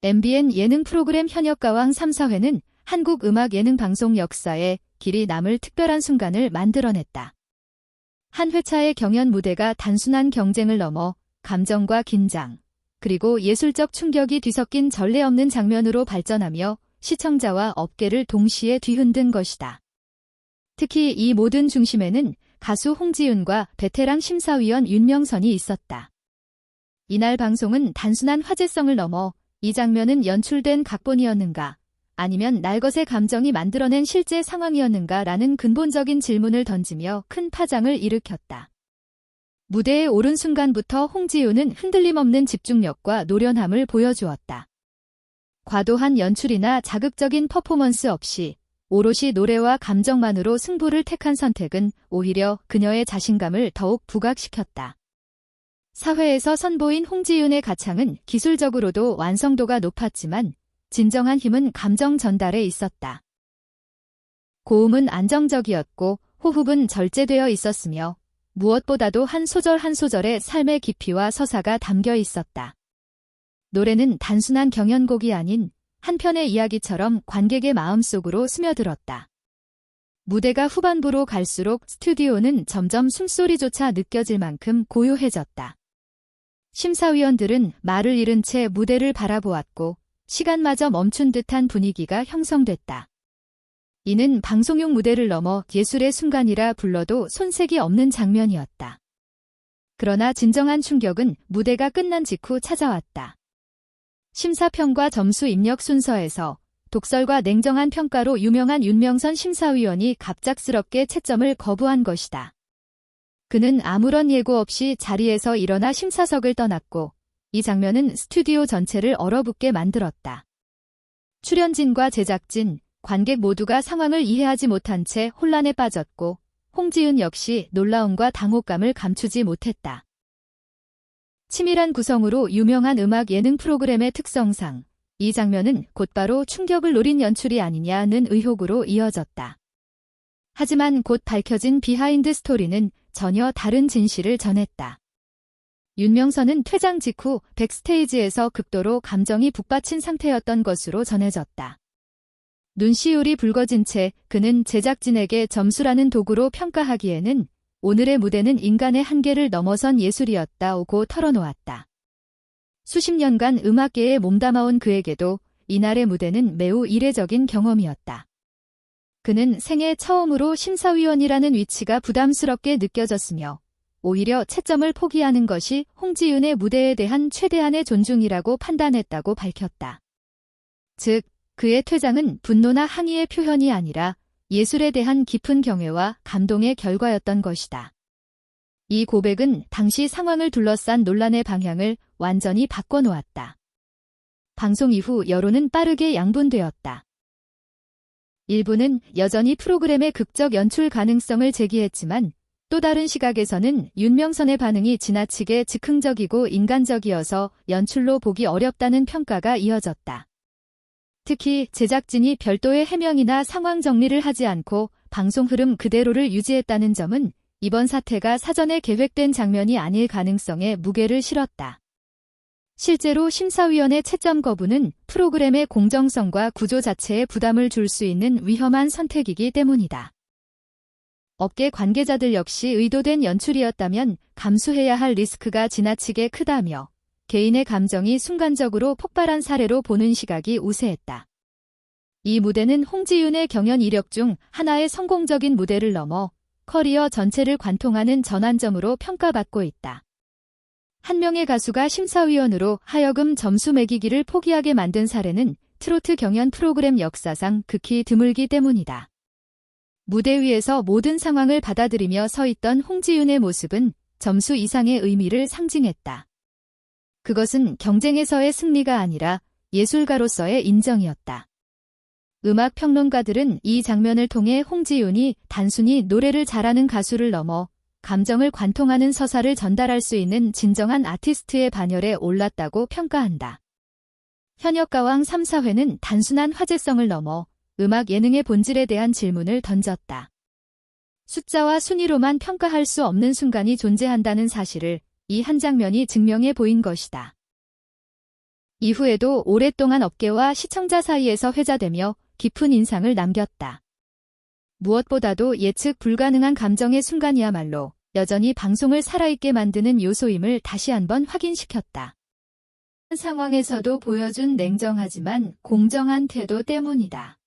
MBN 예능 프로그램 현역가왕 3, 4회는 한국 음악 예능 방송 역사에 길이 남을 특별한 순간을 만들어냈다. 한 회차의 경연 무대가 단순한 경쟁을 넘어 감정과 긴장, 그리고 예술적 충격이 뒤섞인 전례 없는 장면으로 발전하며 시청자와 업계를 동시에 뒤흔든 것이다. 특히 이 모든 중심에는 가수 홍지윤과 베테랑 심사위원 윤명선이 있었다. 이날 방송은 단순한 화제성을 넘어 이 장면은 연출된 각본이었는가, 아니면 날것의 감정이 만들어낸 실제 상황이었는가라는 근본적인 질문을 던지며 큰 파장을 일으켰다. 무대에 오른 순간부터 홍지윤은 흔들림 없는 집중력과 노련함을 보여주었다. 과도한 연출이나 자극적인 퍼포먼스 없이 오롯이 노래와 감정만으로 승부를 택한 선택은 오히려 그녀의 자신감을 더욱 부각시켰다. 사회에서 선보인 홍지윤의 가창은 기술적으로도 완성도가 높았지만 진정한 힘은 감정 전달에 있었다. 고음은 안정적이었고 호흡은 절제되어 있었으며 무엇보다도 한 소절 한 소절의 삶의 깊이와 서사가 담겨 있었다. 노래는 단순한 경연곡이 아닌 한 편의 이야기처럼 관객의 마음속으로 스며들었다. 무대가 후반부로 갈수록 스튜디오는 점점 숨소리조차 느껴질 만큼 고요해졌다. 심사위원들은 말을 잃은 채 무대를 바라보았고 시간마저 멈춘 듯한 분위기가 형성됐다. 이는 방송용 무대를 넘어 예술의 순간이라 불러도 손색이 없는 장면이었다. 그러나 진정한 충격은 무대가 끝난 직후 찾아왔다. 심사평과 점수 입력 순서에서 독설과 냉정한 평가로 유명한 윤명선 심사위원이 갑작스럽게 채점을 거부한 것이다. 그는 아무런 예고 없이 자리에서 일어나 심사석을 떠났고 이 장면은 스튜디오 전체를 얼어붙게 만들었다. 출연진과 제작진, 관객 모두가 상황을 이해하지 못한 채 혼란에 빠졌고 홍지윤 역시 놀라움과 당혹감을 감추지 못했다. 치밀한 구성으로 유명한 음악 예능 프로그램의 특성상 이 장면은 곧바로 충격을 노린 연출이 아니냐는 의혹으로 이어졌다. 하지만 곧 밝혀진 비하인드 스토리는 전혀 다른 진실을 전했다. 윤명선은 퇴장 직후 백스테이지에서 극도로 감정이 북받친 상태였던 것으로 전해졌다. 눈시울이 붉어진 채 그는 제작진에게 점수라는 도구로 평가하기에는 오늘의 무대는 인간의 한계를 넘어선 예술이었다고 털어놓았다. 수십 년간 음악계에 몸담아온 그에게도 이날의 무대는 매우 이례적인 경험이었다. 그는 생애 처음으로 심사위원이라는 위치가 부담스럽게 느껴졌으며 오히려 채점을 포기하는 것이 홍지윤의 무대에 대한 최대한의 존중이라고 판단했다고 밝혔다. 즉, 그의 퇴장은 분노나 항의의 표현이 아니라 예술에 대한 깊은 경애와 감동의 결과였던 것이다. 이 고백은 당시 상황을 둘러싼 논란의 방향을 완전히 바꿔놓았다. 방송 이후 여론은 빠르게 양분되었다. 일부는 여전히 프로그램의 극적 연출 가능성을 제기했지만 또 다른 시각에서는 윤명선의 반응이 지나치게 즉흥적이고 인간적이어서 연출로 보기 어렵다는 평가가 이어졌다. 특히 제작진이 별도의 해명이나 상황 정리를 하지 않고 방송 흐름 그대로를 유지했다는 점은 이번 사태가 사전에 계획된 장면이 아닐 가능성에 무게를 실었다. 실제로 심사위원의 채점 거부는 프로그램의 공정성과 구조 자체에 부담을 줄 수 있는 위험한 선택이기 때문이다. 업계 관계자들 역시 의도된 연출이었다면 감수해야 할 리스크가 지나치게 크다며 개인의 감정이 순간적으로 폭발한 사례로 보는 시각이 우세했다. 이 무대는 홍지윤의 경연 이력 중 하나의 성공적인 무대를 넘어 커리어 전체를 관통하는 전환점으로 평가받고 있다. 한 명의 가수가 심사위원으로 하여금 점수 매기기를 포기하게 만든 사례는 트로트 경연 프로그램 역사상 극히 드물기 때문이다. 무대 위에서 모든 상황을 받아들이며 서 있던 홍지윤의 모습은 점수 이상의 의미를 상징했다. 그것은 경쟁에서의 승리가 아니라 예술가로서의 인정이었다. 음악 평론가들은 이 장면을 통해 홍지윤이 단순히 노래를 잘하는 가수를 넘어 감정을 관통하는 서사를 전달할 수 있는 진정한 아티스트의 반열에 올랐다고 평가한다. 현역가왕 3, 4회는 단순한 화제성을 넘어 음악 예능의 본질에 대한 질문을 던졌다. 숫자와 순위로만 평가할 수 없는 순간이 존재한다는 사실을 이 한 장면이 증명해 보인 것이다. 이후에도 오랫동안 업계와 시청자 사이에서 회자되며 깊은 인상을 남겼다. 무엇보다도 예측 불가능한 감정의 순간이야말로 여전히 방송을 살아있게 만드는 요소임을 다시 한번 확인시켰다. 상황에서도 보여준 냉정하지만 공정한 태도 때문이다.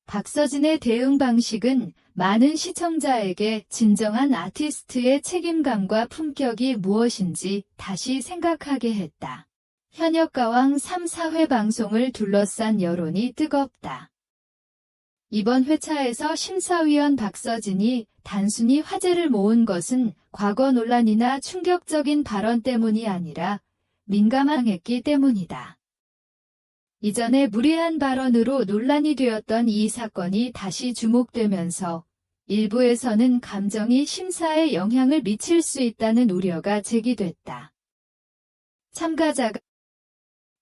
박서진의 대응 방식은 많은 시청자에게 진정한 아티스트의 책임감과 품격이 무엇인지 다시 생각하게 했다. 현역가왕 3, 4회 방송을 둘러싼 여론이 뜨겁다. 이번 회차에서 심사위원 박서진이 단순히 화제를 모은 것은 과거 논란이나 충격적인 발언 때문이 아니라 민감했기 때문이다. 이전에 무례한 발언으로 논란이 되었던 이 사건이 다시 주목되면서 일부에서는 감정이 심사에 영향을 미칠 수 있다는 우려가 제기됐다. 참가자가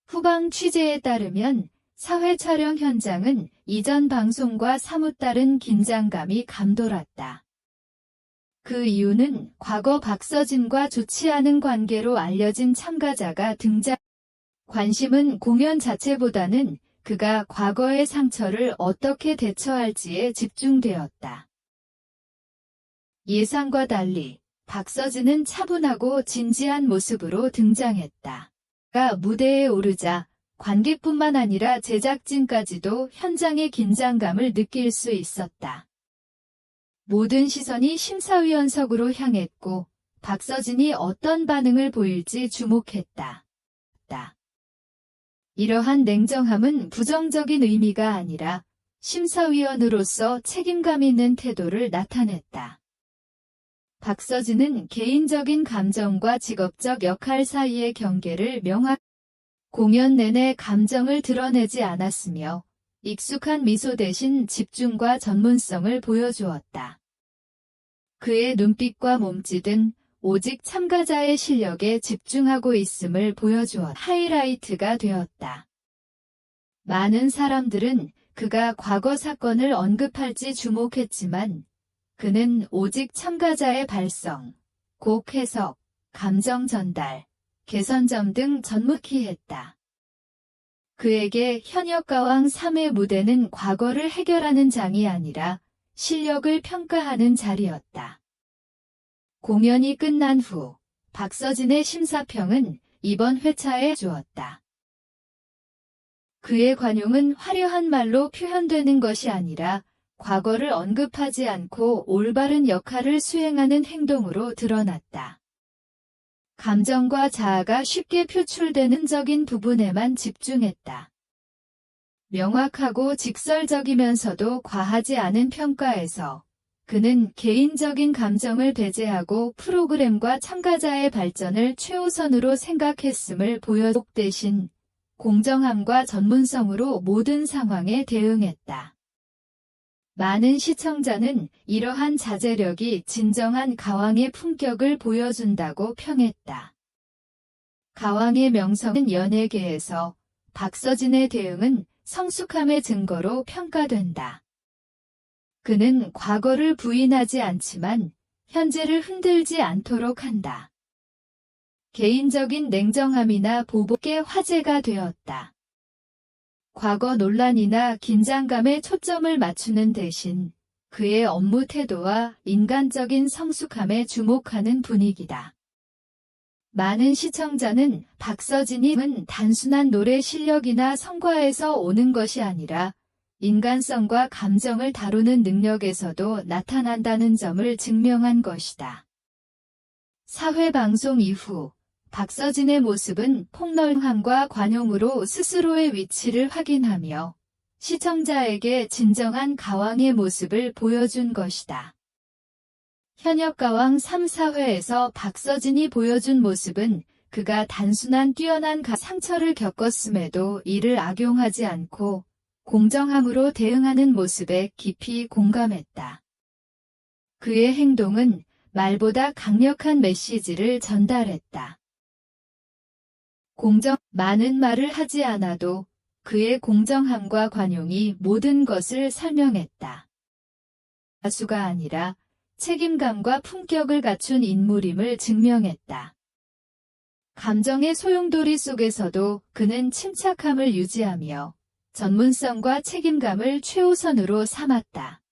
후방 취재에 따르면 4회 촬영 현장은 이전 방송과 사뭇 다른 긴장감이 감돌았다. 그 이유는 과거 박서진과 좋지 않은 관계로 알려진 참가자가 등장. 관심은 공연 자체보다는 그가 과거의 상처를 어떻게 대처할지에 집중되었다. 예상과 달리 박서진은 차분하고 진지한 모습으로 등장했다. 그가 무대에 오르자 관객뿐만 아니라 제작진까지도 현장의 긴장감을 느낄 수 있었다. 모든 시선이 심사위원석으로 향했고 박서진이 어떤 반응을 보일지 주목했다. 이러한 냉정함은 부정적인 의미가 아니라 심사위원으로서 책임감 있는 태도를 나타냈다. 박서진은 개인적인 감정과 직업적 역할 사이의 경계를 공연 내내 감정을 드러내지 않았으며 익숙한 미소 대신 집중과 전문성을 보여주었다. 그의 눈빛과 몸짓은 오직 참가자의 실력에 집중하고 있음을 보여주어 하이라이트가 되었다. 많은 사람들은 그가 과거 사건을 언급할지 주목했지만 그는 오직 참가자의 발성, 곡 해석, 감정 전달, 개선점 등 전무히 했다. 그에게 현역가왕 3회 무대는 과거를 해결하는 장이 아니라 실력을 평가하는 자리였다. 공연이 끝난 후 박서진의 심사평은 이번 회차에 주었다. 그의 관용은 화려한 말로 표현되는 것이 아니라 과거를 언급하지 않고 올바른 역할을 수행하는 행동으로 드러났다. 감정과 자아가 쉽게 표출되는 적인 부분에만 집중했다. 명확하고 직설적이면서도 과하지 않은 평가에서 그는 개인적인 감정을 배제하고 프로그램과 참가자의 발전을 최우선으로 생각했음을 보여줬고 대신 공정함과 전문성으로 모든 상황에 대응했다. 많은 시청자는 이러한 자제력이 진정한 가왕의 품격을 보여준다고 평했다. 가왕의 명성은 연예계에서 박서진의 대응은 성숙함의 증거로 평가된다. 그는 과거를 부인하지 않지만 현재를 흔들지 않도록 한다. 개인적인 냉정함이나 보복에 화제가 되었다. 과거 논란이나 긴장감에 초점을 맞추는 대신 그의 업무 태도와 인간적인 성숙함에 주목하는 분위기다. 많은 시청자는 박서진이 단순한 노래 실력이나 성과에서 오는 것이 아니라 인간성과 감정을 다루는 능력에서도 나타난다는 점을 증명한 것이다. 4회 방송 이후 박서진의 모습은 폭넓함과 관용으로 스스로의 위치를 확인하며 시청자에게 진정한 가왕의 모습을 보여준 것이다. 현역가왕 3, 4회에서 박서진이 보여준 모습은 그가 단순한 뛰어난 상처를 겪었음에도 이를 악용하지 않고 공정함으로 대응하는 모습에 깊이 공감했다. 그의 행동은 말보다 강력한 메시지를 전달했다. 많은 말을 하지 않아도 그의 공정함과 관용이 모든 것을 설명했다. 가수가 아니라 책임감과 품격을 갖춘 인물임을 증명했다. 감정의 소용돌이 속에서도 그는 침착함을 유지하며 전문성과 책임감을 최우선으로 삼았다.